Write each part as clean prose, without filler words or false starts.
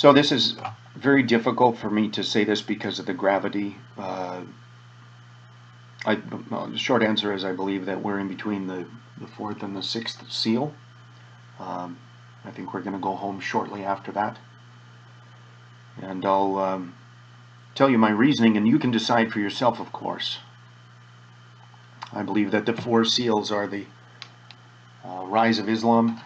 So this is very difficult for me to say this because of the gravity. The short answer is I believe that we're in between the fourth and the sixth seal. I think we're going to go home shortly after that. And I'll tell you my reasoning, and you can decide for yourself, of course. I believe that the four seals are the rise of Islam.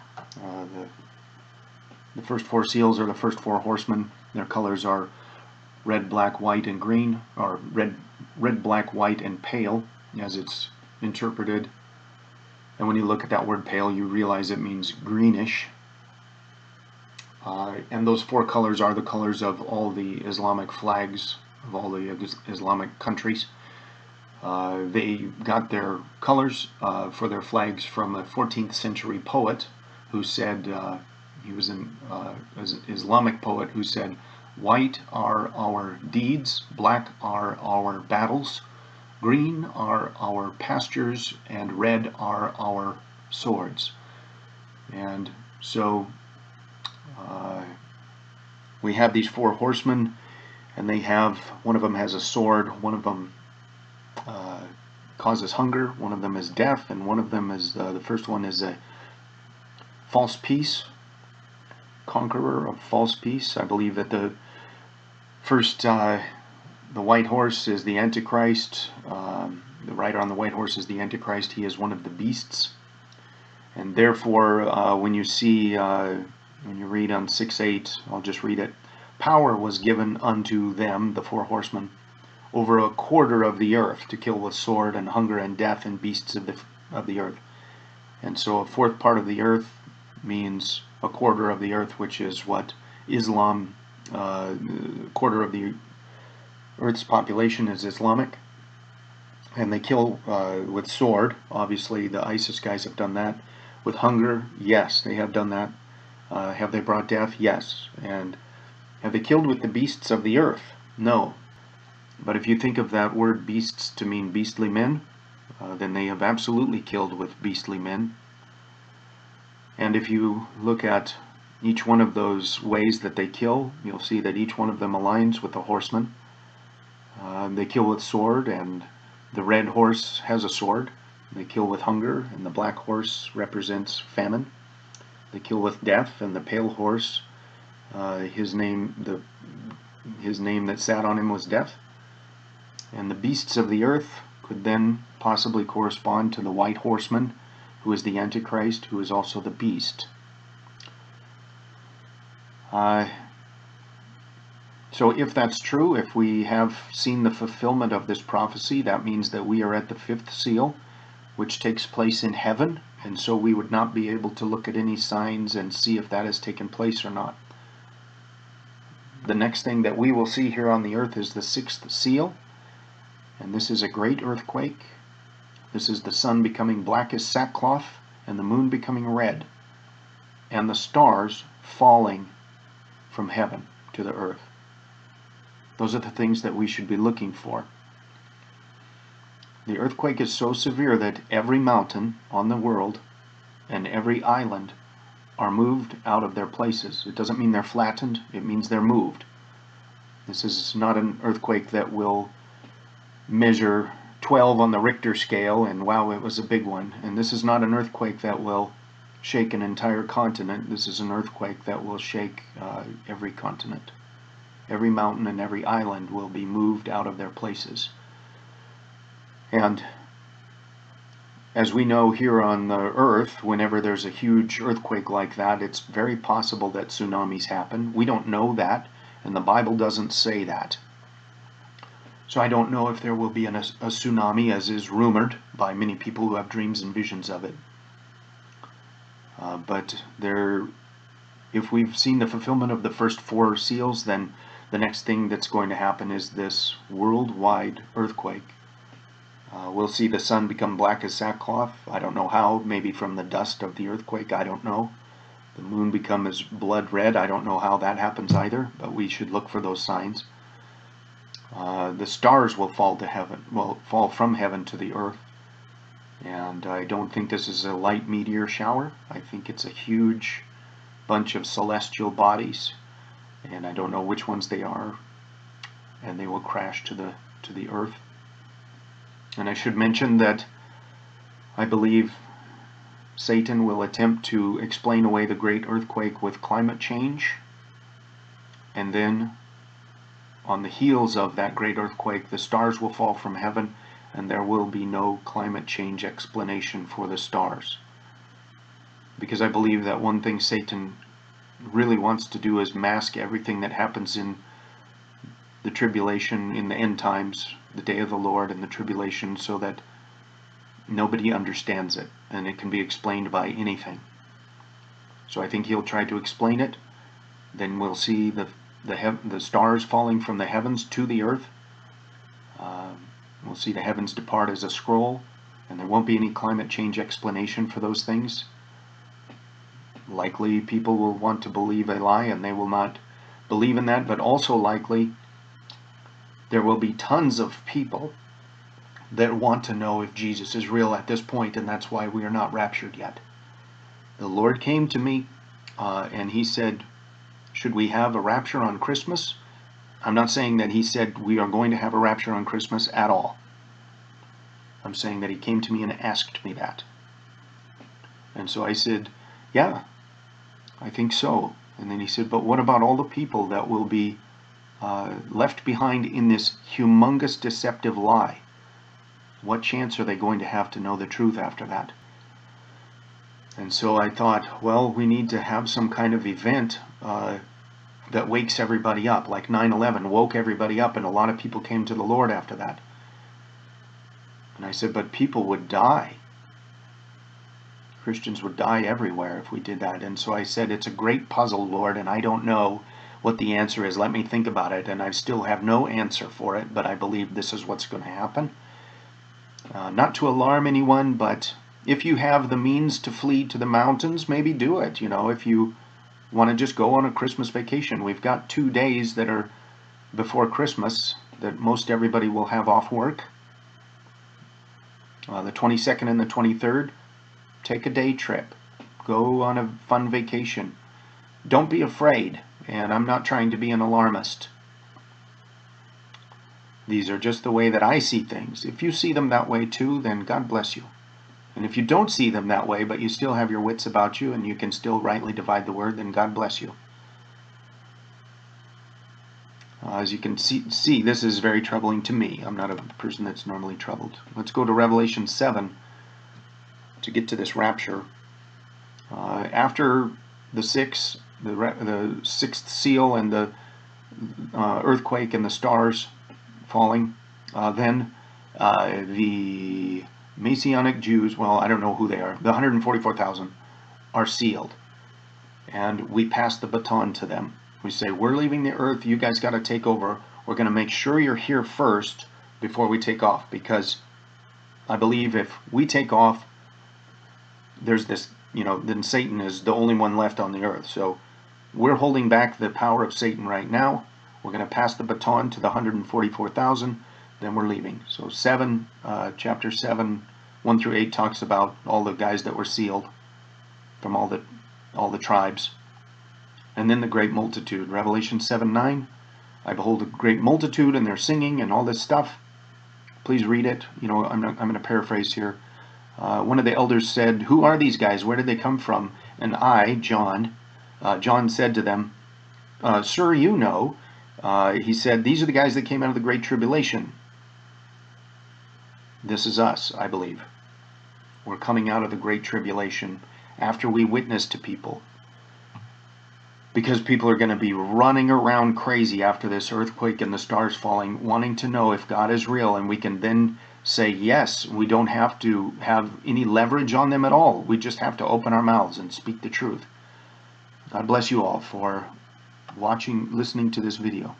The first four seals are the first four horsemen. Their colors are red, black, white, and green, or red, black, white, and pale, as it's interpreted. And when you look at that word pale, you realize it means greenish. And those four colors are the colors of all the Islamic flags of all the Islamic countries. They got their colors for their flags from a 14th century poet who said, he was an Islamic poet who said, "White are our deeds, black are our battles, green are our pastures, and red are our swords." And so we have these four horsemen, and they have, one of them has a sword, one of them causes hunger, one of them is death, and one of them is, the first one is a false peace, conqueror of false peace. I believe that the first, the white horse is the Antichrist. The rider on the white horse is the Antichrist. He is one of the beasts. And therefore, when you see, when you read on 6:8, I'll just read it. Power was given unto them, the four horsemen, over a quarter of the earth to kill with sword and hunger and death and beasts of the earth. And so a fourth part of the earth means a quarter of the earth, which is what Islam, quarter of the earth's population is Islamic. And they kill with sword. Obviously the ISIS guys have done that. With hunger, yes, they have done that. Have they brought death? Yes. And have they killed with the beasts of the earth? No. But if you think of that word beasts to mean beastly men, then they have absolutely killed with beastly men. And if you look at each one of those ways that they kill, you'll see that each one of them aligns with the horseman. They kill with sword, and the red horse has a sword. They kill with hunger, and the black horse represents famine. They kill with death, and the pale horse, his name that sat on him was death. And the beasts of the earth could then possibly correspond to the white horseman, who is the Antichrist, who is also the beast. So if that's true, if we have seen the fulfillment of this prophecy, that means that we are at the fifth seal, which takes place in heaven, and so we would not be able to look at any signs and see if that has taken place or not. The next thing that we will see here on the earth is the sixth seal, and this is a great earthquake. This is the sun becoming black as sackcloth, and the moon becoming red, and the stars falling from heaven to the earth. Those are the things that we should be looking for. The earthquake is so severe that every mountain on the world and every island are moved out of their places. It doesn't mean they're flattened, it means they're moved. This is not an earthquake that will measure 12 on the Richter scale and wow, it was a big one. And this is not an earthquake that will shake an entire continent. This is an earthquake that will shake every continent. Every mountain and every island will be moved out of their places. And as we know here on the earth, whenever there's a huge earthquake like that, it's very possible that tsunamis happen. We don't know that, and the Bible doesn't say that. So I don't know if there will be a tsunami, as is rumored by many people who have dreams and visions of it. But if we've seen the fulfillment of the first four seals, then the next thing that's going to happen is this worldwide earthquake. We'll see the sun become black as sackcloth. I don't know how, maybe from the dust of the earthquake, I don't know. The moon become as blood red. I don't know how that happens either, but we should look for those signs. The stars will fall to heaven, will fall from heaven to the earth. And I don't think this is a light meteor shower. I think it's a huge bunch of celestial bodies and I don't know which ones they are, and they will crash to the earth. And I should mention that I believe Satan will attempt to explain away the great earthquake with climate change, and then on the heels of that great earthquake, the stars will fall from heaven, and there will be no climate change explanation for the stars. Because I believe that one thing Satan really wants to do is mask everything that happens in the tribulation, in the end times, the day of the Lord and the tribulation, so that nobody understands it, and it can be explained by anything. So I think he'll try to explain it. Then we'll see the stars falling from the heavens to the earth. We'll see the heavens depart as a scroll, and there won't be any climate change explanation for those things. Likely people will want to believe a lie, and they will not believe in that, but also likely there will be tons of people that want to know if Jesus is real at this point, and that's why we are not raptured yet. The Lord came to me and he said, should we have a rapture on Christmas? I'm not saying that he said we are going to have a rapture on Christmas at all. I'm saying that he came to me and asked me that. And so I said, yeah, I think so. And then he said, but what about all the people that will be left behind in this humongous deceptive lie? What chance are they going to have to know the truth after that? And so I thought, well, we need to have some kind of event that wakes everybody up, like 9/11 woke everybody up, and a lot of people came to the Lord after that. And I said, but people would die. Christians would die everywhere if we did that. And so I said, it's a great puzzle, Lord, and I don't know what the answer is. Let me think about it. And I still have no answer for it, but I believe this is what's going to happen. Not to alarm anyone, but if you have the means to flee to the mountains, maybe do it. You know, if you want to just go on a Christmas vacation, we've got 2 days that are before Christmas that most everybody will have off work. The 22nd and the 23rd, take a day trip. Go on a fun vacation. Don't be afraid, and I'm not trying to be an alarmist. These are just the way that I see things. If you see them that way too, then God bless you. And if you don't see them that way, but you still have your wits about you and you can still rightly divide the word, then God bless you. As you can see, this is very troubling to me. I'm not a person that's normally troubled. Let's go to Revelation 7 to get to this rapture. After the sixth seal and the earthquake and the stars falling, then the Messianic Jews, well, I don't know who they are, the 144,000 are sealed. And we pass the baton to them. We say, we're leaving the earth, you guys got to take over. We're going to make sure you're here first before we take off, because I believe if we take off, there's this, then Satan is the only one left on the earth. So we're holding back the power of Satan right now. We're going to pass the baton to the 144,000, then we're leaving. So chapter 7, 1 through 8 talks about all the guys that were sealed from all the tribes. And then the great multitude. Revelation 7:9, I behold a great multitude, and they're singing and all this stuff. Please read it. I'm going to paraphrase here. One of the elders said, who are these guys? Where did they come from? And I, John said to them, sir, you know. He said, these are the guys that came out of the great tribulation. This is us, I believe. We're coming out of the great tribulation after we witness to people. Because people are going to be running around crazy after this earthquake and the stars falling, wanting to know if God is real, and we can then say, yes, we don't have to have any leverage on them at all. We just have to open our mouths and speak the truth. God bless you all for listening to this video.